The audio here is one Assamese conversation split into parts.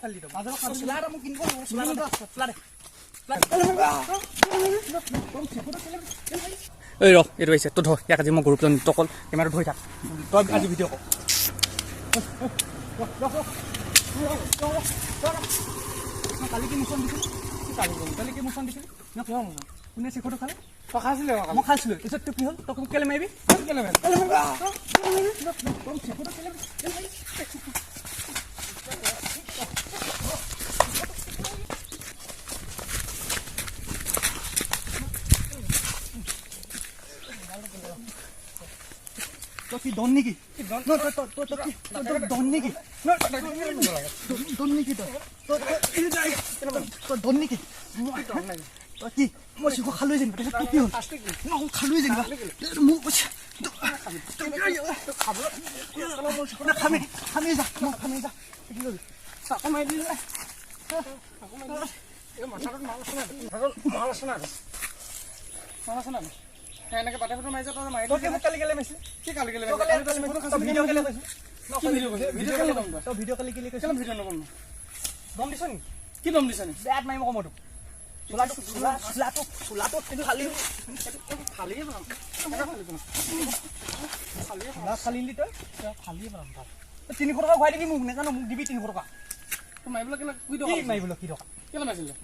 ফালি দিওঁ চোলা এটা মোক কিনিব চোলা দে এই ৰ এইটো আহিছে তই ধৰ ইয়াক আজি মই গ্ৰুপজন তকল কেমেৰাটো ধৰি থাক তই আজি ভিডিঅ' কৰ কালি কি মোচন দিছিলি কালি কি মোচন দিছিলি ন কিয় মোচন কোনে চিখৰটো খালে তই খাইছিলে মই খাইছিলোঁ পিছত তোৰ কি হ'ল তই মোক কেলে মাৰিবি কেলে কি দন নেকি দন নেকি দন নেকি তই কি মই চিখৰ খালোৱে যেনিবা তাৰপিছত কি হ'ল মই খালোৱে যেনিবা মোক খামি যা মই খামি যা কি কৰিবি চাকো মাৰি দিলে মাল আছে না এনেকে পাতে ফটো মাৰিছে তই মাৰি তই মোক কালি কেলে মাৰিছিলি কি কালি কেলে মাৰিছিলি ভিডিঅ' কেলে কৈছিলি কি ভিডিঅ' কেলে নকম তই ভিডিঅ' কালি কেলে কৈছিলি ভিডিঅ' নকম দম দিছ নি কি দম দিছ নি বেট মাৰিম আকৌ মইতো চোলাটো কিন্তু খালিয়ে বনাম খালিলি তই খালিয়ে বনাম 300 টকা ঘূৰাই দিবি মোক নেজানো মোক দিবি 300 টকা তই মাৰিবলৈ কেলে কি মাৰিবলৈ কি টকা কেলে মাৰিছিলি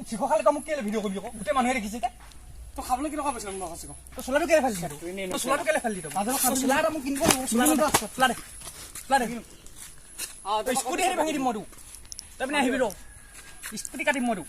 চিখৰ খালে তই মোক কেলে ভিডিঅ' কৰিবি আকৌ গোটেই মানুহে দেখিছে যে তো খাবলৈ কি টকা পাইছিলাম মই কৈছো তো চোলাটো কেলে ফালি দিছ তো চোলাটো কেলে ফালি দিছ চোলা এটা মোক কিনিব চোলা দে স্কুটি হেৰি ভাঙি দিম মইতো তই পিনে আহিবি ৰ স্কুটি কাটিম মইতো